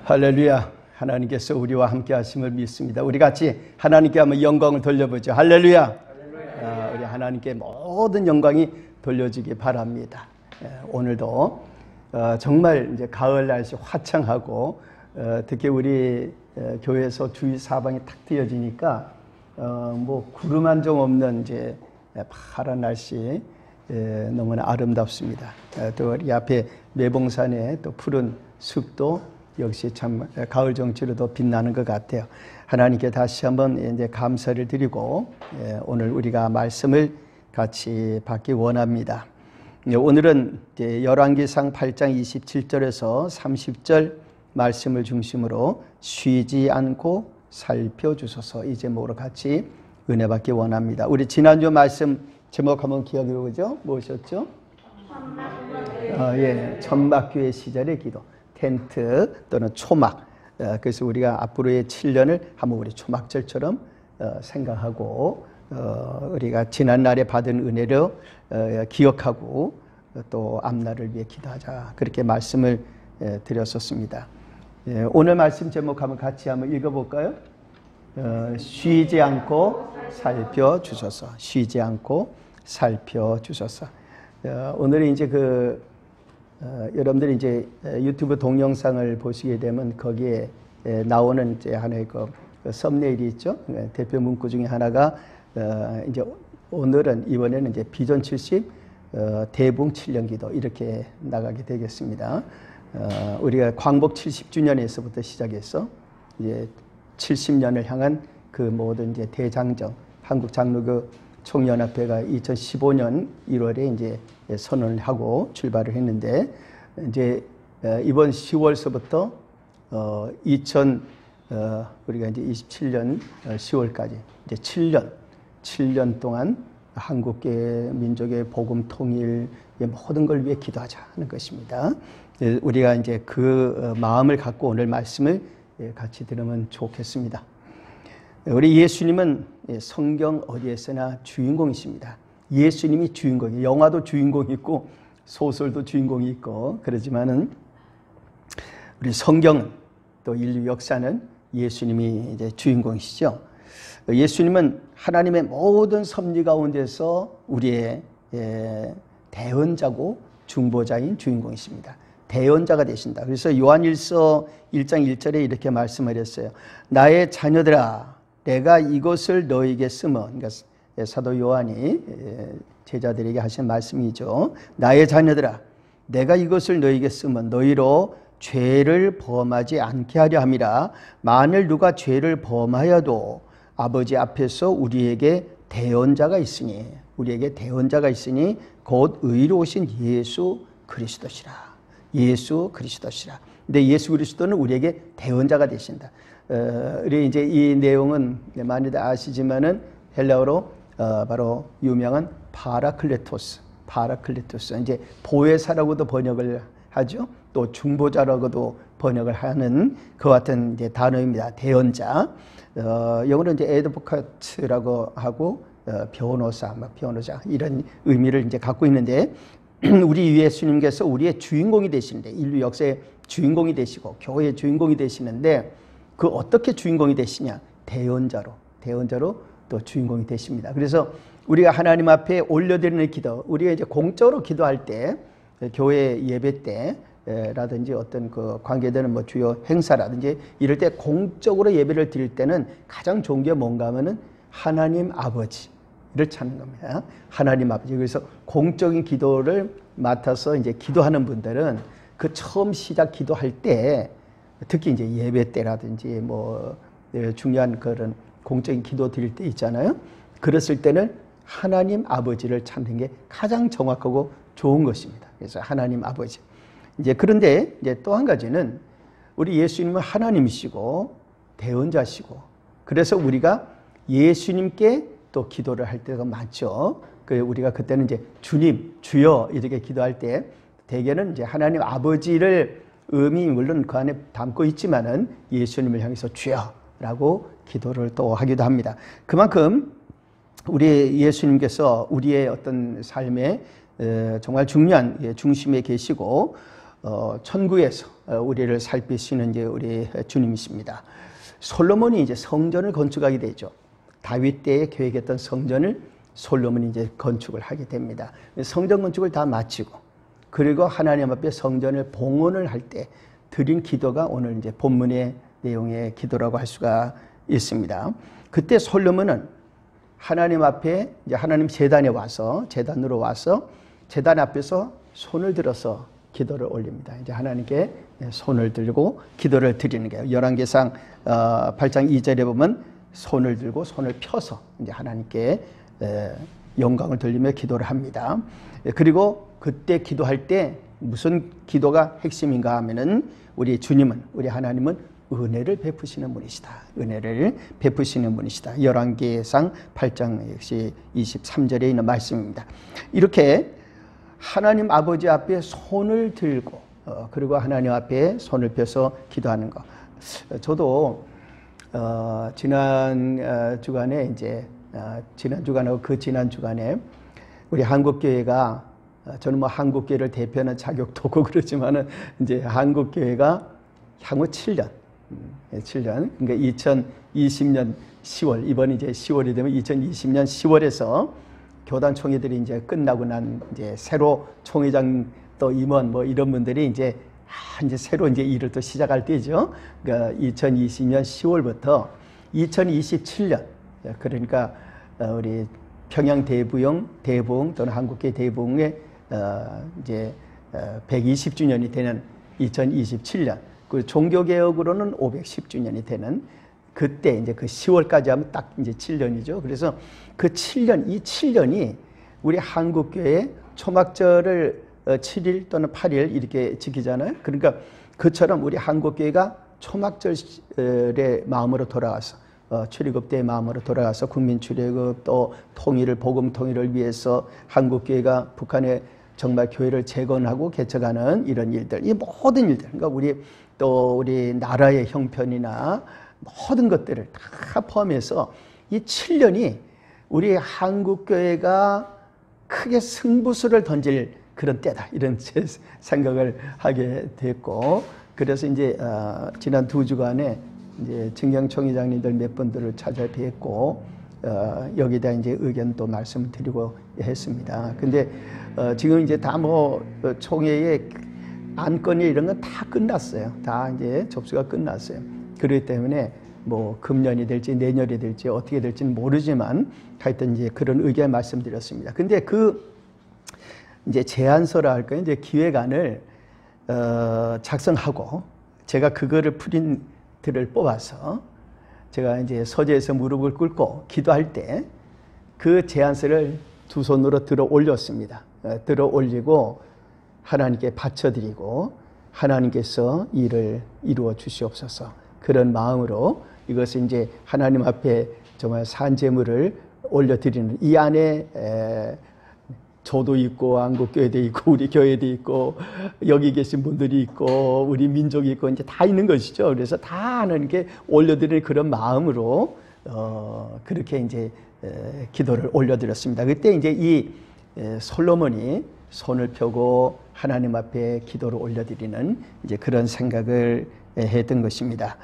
할렐루야. 하나님께서 우리와 함께 하심을 믿습니다. 우리 같이 하나님께 한번 영광을 돌려보죠. 할렐루야. 우리 하나님께 모든 영광이 돌려지기 바랍니다. 오늘도 정말 이제 가을 날씨 화창하고 특히 우리 교회에서 주위 사방이 탁 트여지니까 뭐 구름 한 점 없는 이제 파란 날씨 너무나 아름답습니다. 또 우리 앞에 매봉산의 또 푸른 숲도 역시 참 가을 정치로도 빛나는 것 같아요. 하나님께 다시 한번 이제 감사를 드리고 오늘 우리가 말씀을 같이 받기 원합니다. 오늘은 열왕기상 8장 27절에서 30절 말씀을 중심으로 쉬지 않고 살펴주소서 이 제목으로 같이 은혜 받기 원합니다. 우리 지난주 말씀 제목 한번 기억해 보죠. 무엇이었죠? 천막교회 시절의 기도. 텐트 또는 초막. 그래서 우리가 앞으로의 7년을 한번 우리 초막절처럼 생각하고 우리가 지난날에 받은 은혜를 기억하고 또 앞날을 위해 기도하자. 그렇게 말씀을 드렸었습니다. 오늘 말씀 제목 한번 같이 한번 읽어볼까요? 쉬지 않고 살펴주소서. 쉬지 않고 살펴주소서. 오늘은 이제 여러분들이 이제 유튜브 동영상을 보시게 되면 거기에 나오는 이제 하나의 그 썸네일이 있죠. 대표 문구 중에 하나가 이제 오늘은 이번에는 이제 비전 70 대붕 7년 기도 이렇게 나가게 되겠습니다. 우리가 광복 70주년에서부터 시작해서 이제 70년을 향한 그 모든 이제 대장정 한국 장로교 총연합회가 2015년 1월에 이제 선언을 하고 출발을 했는데 이제 이번 10월서부터 우리가 이제 27년 10월까지 이제 7년 동안 한국계 민족의 복음 통일의 모든 걸 위해 기도하자는 것입니다. 우리가 이제 그 마음을 갖고 오늘 말씀을 같이 들으면 좋겠습니다. 우리 예수님은 성경 어디에서나 주인공이십니다. 예수님이 주인공이에요. 영화도 주인공이 있고 소설도 주인공이 있고 그러지만은 우리 성경은 또 인류 역사는 예수님이 이제 주인공이시죠. 예수님은 하나님의 모든 섭리 가운데서 우리의 대언자고 중보자인 주인공이십니다. 대언자가 되신다. 그래서 요한일서 1장 1절에 이렇게 말씀을 했어요. 나의 자녀들아 내가 이것을 너에게 쓰면, 그러니까 사도 요한이 제자들에게 하신 말씀이죠. 나의 자녀들아 내가 이것을 너에게 쓰면 너희로 죄를 범하지 않게 하려 함이라. 만일 누가 죄를 범하여도 아버지 앞에서 우리에게 대언자가 있으니 곧 의로우신 예수 그리스도시라. 예수 그리스도시라. 근데 예수 그리스도는 우리에게 대언자가 되신다. 우리 이제 이 내용은 많이들 아시지만은 헬라어로 바로 유명한 파라클레토스 이제 보혜사라고도 번역을 하죠. 또 중보자라고도 번역을 하는 그 같은 이제 단어입니다. 대언자. 영어로 이제 에드보카트라고 하고 변호사 이런 의미를 이제 갖고 있는데 우리 예수님께서 우리의 주인공이 되시는데 인류 역사의 주인공이 되시고 교회의 주인공이 되시는데 그 어떻게 주인공이 되시냐? 대언자로 또 주인공이 되십니다. 그래서 우리가 하나님 앞에 올려드리는 기도, 우리가 이제 공적으로 기도할 때, 교회 예배 때라든지 어떤 그 관계되는 뭐 주요 행사라든지 이럴 때 공적으로 예배를 드릴 때는 가장 좋은 게 뭔가 하면은 하나님 아버지를 찾는 겁니다. 하나님 아버지. 그래서 공적인 기도를 맡아서 이제 기도하는 분들은 그 처음 시작 기도할 때 특히 이제 예배 때라든지 뭐 중요한 그런 공적인 기도 드릴 때 있잖아요. 그랬을 때는 하나님 아버지를 찾는 게 가장 정확하고 좋은 것입니다. 그래서 하나님 아버지. 이제 그런데 이제 또 한 가지는 우리 예수님은 하나님이시고 대언자시고 그래서 우리가 예수님께 또 기도를 할 때가 많죠. 우리가 그때는 이제 주님, 주여 이렇게 기도할 때 대개는 이제 하나님 아버지를 의미 물론 그 안에 담고 있지만은 예수님을 향해서 주여라고 기도를 또 하기도 합니다. 그만큼 우리 예수님께서 우리의 어떤 삶에 정말 중요한 중심에 계시고 천국에서 우리를 살피시는 이제 우리 주님이십니다. 솔로몬이 이제 성전을 건축하게 되죠. 다윗 때에 계획했던 성전을 솔로몬이 이제 건축을 하게 됩니다. 성전 건축을 다 마치고 그리고 하나님 앞에 성전을 봉헌을 할 때 드린 기도가 오늘 이제 본문의 내용의 기도라고 할 수가 있습니다. 그때 솔로몬은 하나님 앞에 이제 하나님 재단으로 와서 재단 앞에서 손을 들어서 기도를 올립니다. 이제 하나님께 손을 들고 기도를 드리는 거예요. 열왕기상 8장 2절에 보면 손을 들고 손을 펴서 이제 하나님께 영광을 돌리며 기도를 합니다. 그리고 그때 기도할 때 무슨 기도가 핵심인가 하면은 우리 주님은, 우리 하나님은 은혜를 베푸시는 분이시다. 은혜를 베푸시는 분이시다. 열왕기상 8장 역시 23절에 있는 말씀입니다. 이렇게 하나님 아버지 앞에 손을 들고 그리고 하나님 앞에 손을 펴서 기도하는 것. 저도 지난 주간에 이제 지난 주간하고 그 지난 주간에 우리 한국교회가 저는 뭐 한국교회를 대표하는 자격도 없고 그렇지만은 이제 한국교회가 향후 7년 그러니까 2020년 10월 이번 이제 10월이 되면 2020년 10월에서 교단 총회들이 이제 끝나고 난 이제 새로 총회장 또 임원 뭐 이런 분들이 이제 새로 이제 일을 또 시작할 때죠. 그러니까 2020년 10월부터 2027년 그러니까 우리 평양 대부흥 또는 한국교회 대부흥의 이제 120주년이 되는 2027년 그 종교개혁으로는 510주년이 되는 그때 이제 그 10월까지 하면 딱 이제 7년이죠. 그래서 그 7년, 이 7년이 우리 한국교회 초막절을 7일 또는 8일 이렇게 지키잖아요. 그러니까 그처럼 우리 한국교회가 초막절의 마음으로 돌아와서 출애굽 때의 마음으로 돌아가서 국민 출애굽 또 통일을 복음 통일을 위해서 한국교회가 북한에 정말 교회를 재건하고 개척하는 이런 일들, 이 모든 일들, 그러니까 우리 나라의 형편이나 모든 것들을 다 포함해서 이 7년이 우리 한국교회가 크게 승부수를 던질 그런 때다 이런 제 생각을 하게 됐고 그래서 이제 지난 2주간에 이제 증경총회장님들 몇 분들을 찾아뵙고 여기다 이제 의견도 말씀드리고 했습니다. 근데 지금 이제 다 뭐 총회의 안건이 이런 건 다 끝났어요. 다 이제 접수가 끝났어요. 그렇기 때문에 뭐 금년이 될지 내년이 될지 어떻게 될지는 모르지만 하여튼 이제 그런 의견 말씀드렸습니다. 근데 그 이제 제안서라 할까요? 이제 기획안을 작성하고 제가 그거를 프린트를 뽑아서 제가 이제 서재에서 무릎을 꿇고 기도할 때 그 제안서를 두 손으로 들어 올렸습니다. 들어 올리고 하나님께 바쳐드리고 하나님께서 일을 이루어 주시옵소서 그런 마음으로 이것을 이제 하나님 앞에 정말 산제물을 올려드리는 이 안에 저도 있고 한국교회도 있고 우리 교회도 있고 여기 계신 분들이 있고 우리 민족이 있고 이제 다 있는 것이죠. 그래서 다 하나님께 올려드리는 그런 마음으로 그렇게 이제 기도를 올려드렸습니다. 그때 이제 이 솔로몬이 손을 펴고 하나님 앞에 기도를 올려드리는 이제 그런 생각을 했던 것입니다.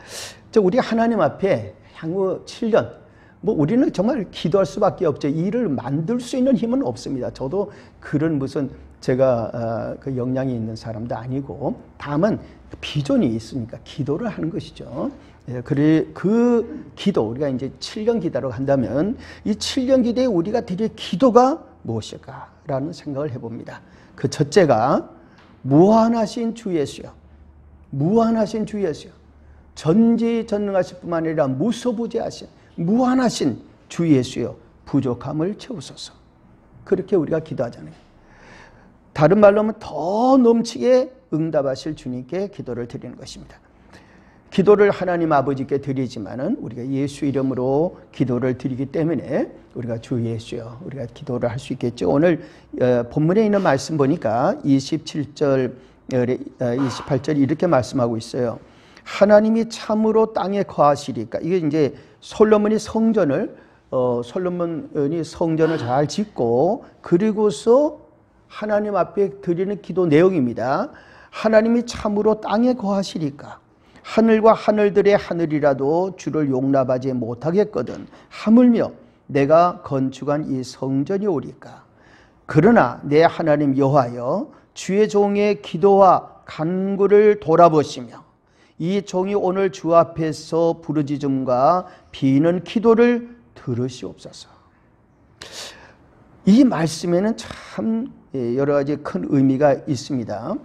우리 하나님 앞에 향후 7년 뭐 우리는 정말 기도할 수밖에 없죠. 일을 만들 수 있는 힘은 없습니다. 저도 그런 무슨 제가 그 역량이 있는 사람도 아니고 다만 비전이 있으니까 기도를 하는 것이죠. 그래 그 기도 우리가 이제 7년 기도라고 한다면 이 7년 기도에 우리가 드릴 기도가 무엇일까라는 생각을 해봅니다. 그 첫째가 무한하신 주 예수여, 무한하신 주 예수여, 전지전능하실 뿐만 아니라 무소부재하신 무한하신 주 예수여 부족함을 채우소서. 그렇게 우리가 기도하잖아요. 다른 말로 하면 더 넘치게 응답하실 주님께 기도를 드리는 것입니다. 기도를 하나님 아버지께 드리지만은 우리가 예수 이름으로 기도를 드리기 때문에 우리가 주 예수여 우리가 기도를 할 수 있겠죠. 오늘 본문에 있는 말씀 보니까 27절 28절 이렇게 말씀하고 있어요. 하나님이 참으로 땅에 거하시리까. 이게 이제 솔로몬이 성전을 잘 짓고 그리고서 하나님 앞에 드리는 기도 내용입니다. 하나님이 참으로 땅에 거하시리까? 하늘과 하늘들의 하늘이라도 주를 용납하지 못하겠거든 하물며 내가 건축한 이 성전이 오리까? 그러나 내 하나님 여호와여, 주의 종의 기도와 간구를 돌아보시며 이 종이 오늘 주 앞에서 부르짖음과 비는 기도를 들으시옵소서. 이 말씀에는 참 여러 가지 큰 의미가 있습니다.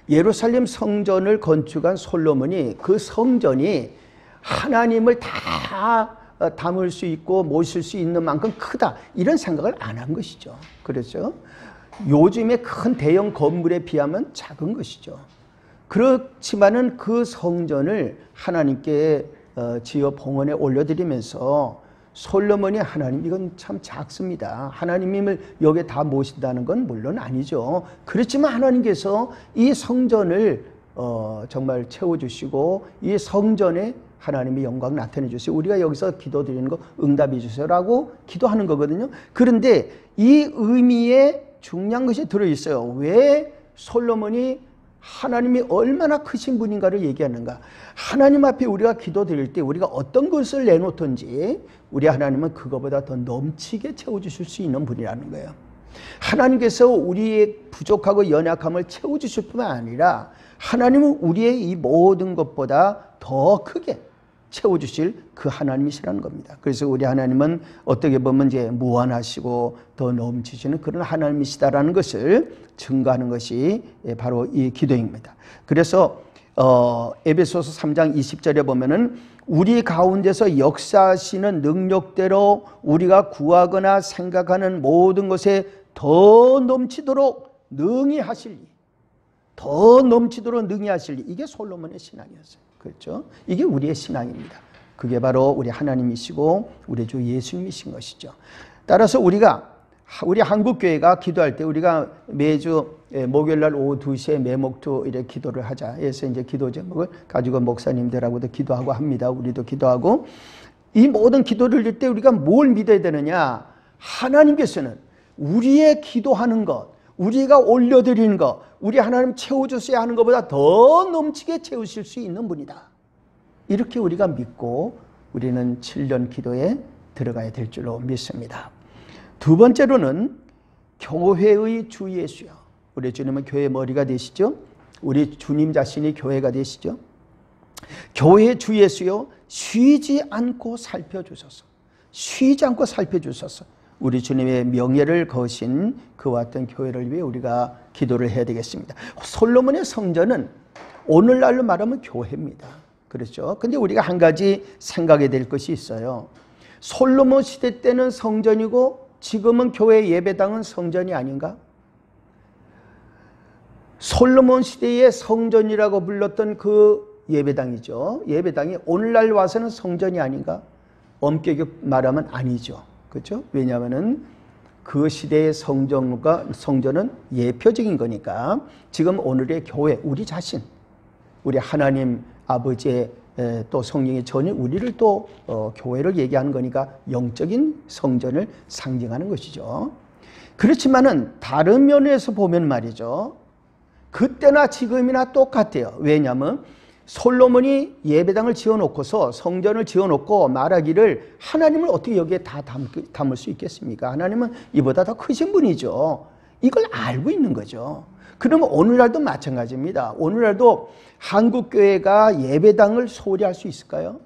예루살렘 성전을 건축한 솔로몬이 그 성전이 하나님을 다 담을 수 있고 모실 수 있는 만큼 크다, 이런 생각을 안 한 것이죠. 그렇죠? 요즘의 큰 대형 건물에 비하면 작은 것이죠. 그렇지만은 그 성전을 하나님께 지어 봉헌에 올려드리면서 솔로몬이 하나님 이건 참 작습니다, 하나님을 여기에 다 모신다는 건 물론 아니죠. 그렇지만 하나님께서 이 성전을 정말 채워주시고 이 성전에 하나님의 영광 나타내 주세요. 우리가 여기서 기도드리는 거 응답해 주세요라고 기도하는 거거든요. 그런데 이 의미에 중요한 것이 들어있어요. 왜 솔로몬이 하나님이 얼마나 크신 분인가를 얘기하는가? 하나님 앞에 우리가 기도드릴 때 우리가 어떤 것을 내놓든지 우리 하나님은 그거보다 더 넘치게 채워주실 수 있는 분이라는 거예요. 하나님께서 우리의 부족하고 연약함을 채워주실 뿐만 아니라 하나님은 우리의 이 모든 것보다 더 크게 채워주실 그 하나님이시라는 겁니다. 그래서 우리 하나님은 어떻게 보면 이제 무한하시고 더 넘치시는 그런 하나님이시다라는 것을 증거하는 것이 바로 이 기도입니다. 그래서 에베소서 3장 20절에 보면은 우리 가운데서 역사하시는 능력대로 우리가 구하거나 생각하는 모든 것에 더 넘치도록 능히 하시리. 더 넘치도록 능히 하시리. 이게 솔로몬의 신앙이었어요. 그렇죠? 이게 우리의 신앙입니다. 그게 바로 우리 하나님이시고 우리 주 예수님이신 것이죠. 따라서 우리 한국교회가 기도할 때 우리가 매주 목요일날 오후 2시에 매목투 이렇게 기도를 하자 해서 이제 기도 제목을 가지고 목사님들하고도 기도하고 합니다. 우리도 기도하고 이 모든 기도를 드릴 때 우리가 뭘 믿어야 되느냐? 하나님께서는 우리의 기도하는 것, 우리가 올려드리는 것, 우리 하나님 채워주셔야 하는 것보다 더 넘치게 채우실 수 있는 분이다. 이렇게 우리가 믿고 우리는 7년 기도에 들어가야 될 줄로 믿습니다. 두 번째로는 교회의 주 예수요. 우리 주님은 교회의 머리가 되시죠. 우리 주님 자신이 교회가 되시죠. 교회의 주 예수요, 쉬지 않고 살펴주소서. 쉬지 않고 살펴주소서. 우리 주님의 명예를 거신 그와 같은 교회를 위해 우리가 기도를 해야 되겠습니다. 솔로몬의 성전은 오늘날로 말하면 교회입니다. 그렇죠? 근데 우리가 한 가지 생각해야 될 것이 있어요. 솔로몬 시대 때는 성전이고 지금은 교회 예배당은 성전이 아닌가? 솔로몬 시대의 성전이라고 불렀던 그 예배당이죠. 예배당이 오늘날 와서는 성전이 아닌가? 엄격히 말하면 아니죠. 그렇죠? 왜냐하면은 그 시대의 성전은 예표적인 거니까 지금 오늘의 교회, 우리 자신, 우리 하나님 아버지의 또 성령의 전이 우리를 또 교회를 얘기하는 거니까 영적인 성전을 상징하는 것이죠. 그렇지만은 다른 면에서 보면 말이죠. 그때나 지금이나 똑같아요. 왜냐하면 솔로몬이 예배당을 지어놓고서 성전을 지어놓고 말하기를 하나님을 어떻게 여기에 다 담을 수 있겠습니까? 하나님은 이보다 더 크신 분이죠. 이걸 알고 있는 거죠. 그러면 오늘날도 마찬가지입니다. 오늘날도 한국교회가 예배당을 소홀히 할 수 있을까요?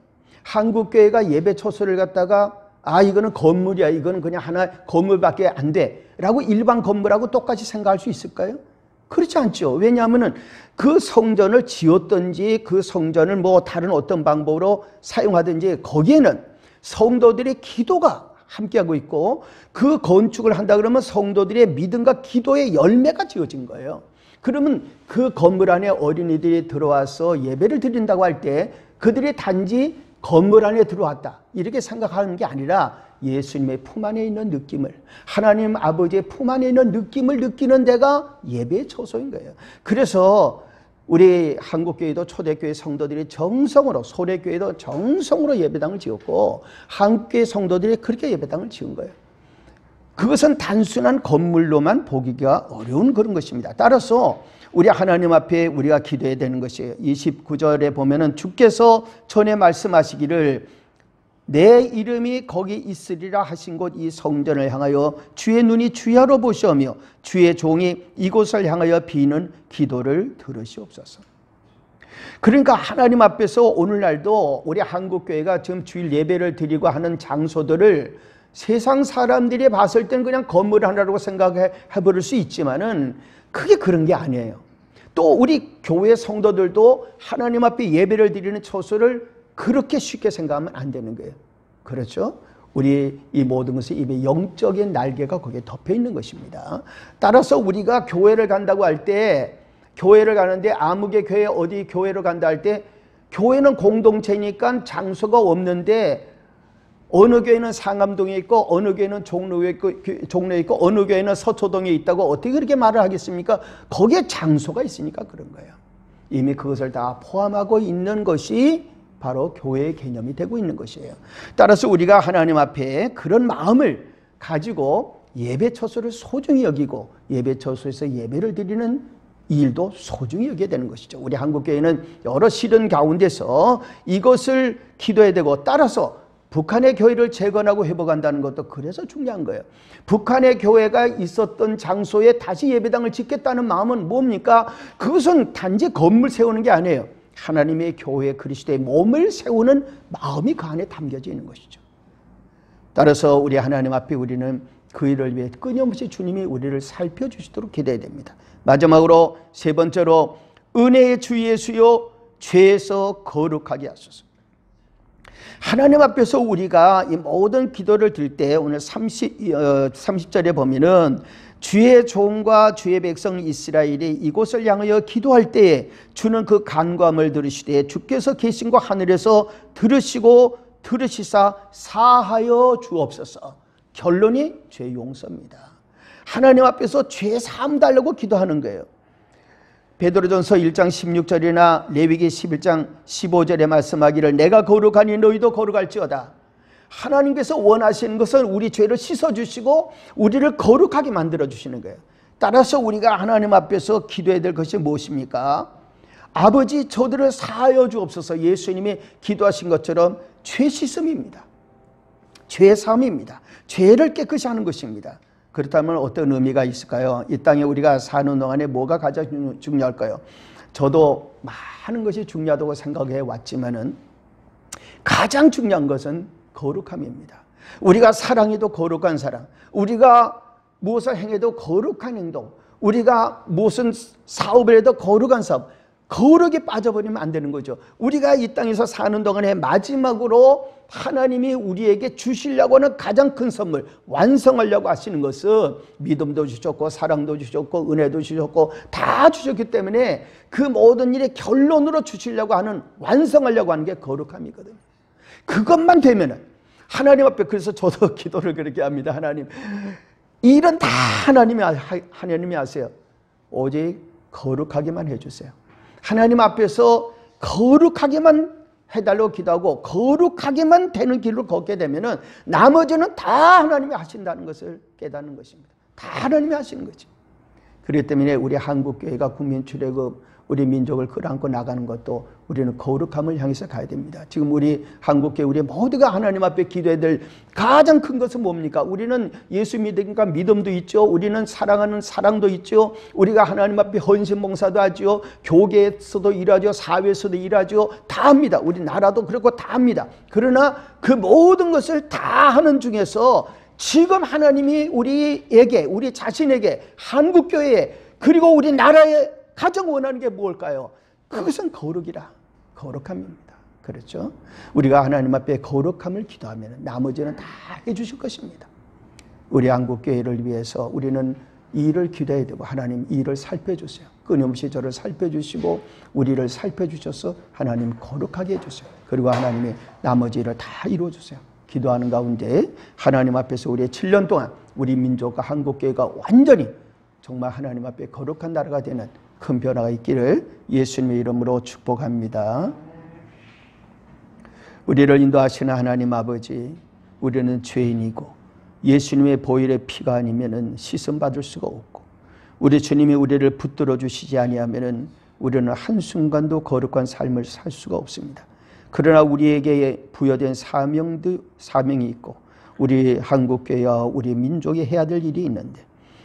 한국교회가 예배 초소를 갖다가 이거는 건물이야, 이거는 그냥 하나 건물밖에 안 돼 라고 일반 건물하고 똑같이 생각할 수 있을까요? 그렇지 않죠. 왜냐하면 그 성전을 지었든지 그 성전을 뭐 다른 어떤 방법으로 사용하든지 거기에는 성도들의 기도가 함께하고 있고 그 건축을 한다 그러면 성도들의 믿음과 기도의 열매가 지어진 거예요. 그러면 그 건물 안에 어린이들이 들어와서 예배를 드린다고 할 때 그들이 단지 건물 안에 들어왔다 이렇게 생각하는 게 아니라 예수님의 품 안에 있는 느낌을, 하나님 아버지의 품 안에 있는 느낌을 느끼는 데가 예배의 초소인 거예요. 그래서 우리 한국교회도 초대교회 성도들이 정성으로, 소래교회도 정성으로 예배당을 지었고 한국교회 성도들이 그렇게 예배당을 지은 거예요. 그것은 단순한 건물로만 보기가 어려운 그런 것입니다. 따라서 우리 하나님 앞에 우리가 기도해야 되는 것이에요. 29절에 보면은 주께서 전에 말씀하시기를 내 이름이 거기 있으리라 하신 곳 이 성전을 향하여 주의 눈이 주야로 보시오며 주의 종이 이곳을 향하여 비는 기도를 들으시옵소서. 그러니까 하나님 앞에서 오늘날도 우리 한국교회가 지금 주일 예배를 드리고 하는 장소들을 세상 사람들이 봤을 때는 그냥 건물 하나라고 생각해 버릴 수 있지만은 그게 그런 게 아니에요. 또 우리 교회 성도들도 하나님 앞에 예배를 드리는 처소를 그렇게 쉽게 생각하면 안 되는 거예요. 그렇죠? 우리 이 모든 것이 입에 영적인 날개가 거기에 덮여 있는 것입니다. 따라서 우리가 교회를 간다고 할 때, 교회를 가는데 아무개 교회 어디 교회를 간다 할 때, 교회는 공동체니까 장소가 없는데 어느 교회는 상암동에 있고 어느 교회는 종로에 있고 어느 교회는 서초동에 있다고 어떻게 그렇게 말을 하겠습니까? 거기에 장소가 있으니까 그런 거예요. 이미 그것을 다 포함하고 있는 것이 바로 교회의 개념이 되고 있는 것이에요. 따라서 우리가 하나님 앞에 그런 마음을 가지고 예배 처소를 소중히 여기고 예배 처소에서 예배를 드리는 일도 소중히 여겨야 되는 것이죠. 우리 한국교회는 여러 시련 가운데서 이것을 기도해야 되고, 따라서 북한의 교회를 재건하고 회복한다는 것도 그래서 중요한 거예요. 북한의 교회가 있었던 장소에 다시 예배당을 짓겠다는 마음은 뭡니까? 그것은 단지 건물 세우는 게 아니에요. 하나님의 교회 그리스도의 몸을 세우는 마음이 그 안에 담겨져 있는 것이죠. 따라서 우리 하나님 앞에 우리는 그 일을 위해 끊임없이 주님이 우리를 살펴주시도록 기도해야 됩니다. 마지막으로 세 번째로 은혜의 주 예수여 죄에서 거룩하게 하소서. 하나님 앞에서 우리가 이 모든 기도를 드릴 때 오늘 30절에 보면은 주의 종과 주의 백성 이스라엘이 이곳을 향하여 기도할 때에 주는 그 간구함을 들으시되 주께서 계신 곳 하늘에서 들으시고 들으시사 사하여 주옵소서. 결론이 죄 용서입니다. 하나님 앞에서 죄 사함 달라고 기도하는 거예요. 베드로전서 1장 16절이나 레위기 11장 15절에 말씀하기를 내가 거룩하니 너희도 거룩할지어다. 하나님께서 원하시는 것은 우리 죄를 씻어주시고 우리를 거룩하게 만들어주시는 거예요. 따라서 우리가 하나님 앞에서 기도해야 될 것이 무엇입니까? 아버지 저들을 사하여 주옵소서. 예수님이 기도하신 것처럼 죄 씻음입니다. 죄 사함입니다. 죄를 깨끗이 하는 것입니다. 그렇다면 어떤 의미가 있을까요? 이 땅에 우리가 사는 동안에 뭐가 가장 중요할까요? 저도 많은 것이 중요하다고 생각해 왔지만은 가장 중요한 것은 거룩함입니다. 우리가 사랑해도 거룩한 사랑, 우리가 무엇을 행해도 거룩한 행동, 우리가 무슨 사업을 해도 거룩한 사업, 거룩에 빠져버리면 안 되는 거죠. 우리가 이 땅에서 사는 동안에 마지막으로 하나님이 우리에게 주시려고 하는 가장 큰 선물, 완성하려고 하시는 것은 믿음도 주셨고 사랑도 주셨고 은혜도 주셨고 다 주셨기 때문에 그 모든 일의 결론으로 주시려고 하는, 완성하려고 하는 게 거룩함이거든요. 그것만 되면은 하나님 앞에, 그래서 저도 기도를 그렇게 합니다. 하나님, 이 일은 다 하나님이 하세요. 오직 거룩하게만 해주세요. 하나님 앞에서 거룩하게만 해달라고 기도하고 거룩하게만 되는 길로 걷게 되면은 나머지는 다 하나님이 하신다는 것을 깨닫는 것입니다. 다 하나님이 하시는 거죠. 그렇기 때문에 우리 한국교회가 국민출애굽, 우리 민족을 끌어안고 나가는 것도 우리는 거룩함을 향해서 가야 됩니다. 지금 우리 한국교회 우리 모두가 하나님 앞에 기도해야 될 가장 큰 것은 뭡니까? 우리는 예수 믿으니까 믿음도 있죠. 우리는 사랑하는 사랑도 있죠. 우리가 하나님 앞에 헌신봉사도 하죠. 교계에서도 일하죠. 사회에서도 일하죠. 다 합니다. 우리 나라도 그렇고 다 합니다. 그러나 그 모든 것을 다 하는 중에서 지금 하나님이 우리에게, 우리 자신에게, 한국교회에, 그리고 우리 나라에 가장 원하는 게 뭘까요? 그것은 거룩이라, 거룩함입니다. 그렇죠? 우리가 하나님 앞에 거룩함을 기도하면 나머지는 다 해주실 것입니다. 우리 한국교회를 위해서 우리는 이 일을 기도해야 되고, 하나님 이 일을 살펴주세요. 끊임없이 저를 살펴주시고 우리를 살펴주셔서 하나님 거룩하게 해주세요. 그리고 하나님이 나머지 일을 다 이루어주세요. 기도하는 가운데 하나님 앞에서 우리의 7년 동안 우리 민족과 한국교회가 완전히 정말 하나님 앞에 거룩한 나라가 되는 큰 변화가 있기를 예수님의 이름으로 축복합니다. 우리를 인도하시는 하나님 아버지, 우리는 죄인이고 예수님의 보혈의 피가 아니면은 씻음 받을 수가 없고 우리 주님이 우리를 붙들어 주시지 아니하면은 우리는 한순간도 거룩한 삶을 살 수가 없습니다. 그러나 우리에게 부여된 사명이 있고 우리 한국교회와 우리 민족이 해야 될 일이 있는데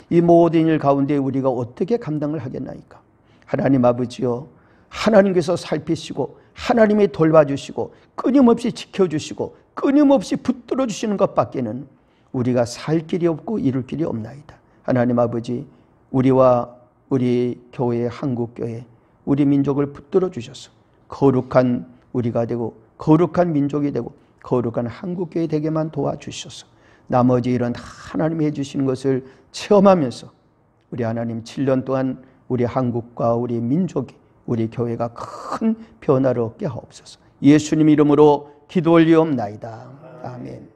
이 모든 일 가운데 우리가 어떻게 감당을 하겠나이까? 하나님 아버지요, 하나님께서 살피시고 하나님이 돌봐주시고 끊임없이 지켜주시고 끊임없이 붙들어 주시는 것밖에는 우리가 살 길이 없고 이룰 길이 없나이다. 하나님 아버지, 우리와 우리 교회, 한국교회, 우리 민족을 붙들어 주셔서 거룩한 우리가 되고 거룩한 민족이 되고 거룩한 한국교회 되게만 도와주셔서 나머지 일은 하나님이 해주시는 것을 체험하면서 우리 하나님 7년 동안 우리 한국과 우리 민족이 우리 교회가 큰 변화를 얻게 하옵소서. 예수님 이름으로 기도 올리옵나이다. 아멘.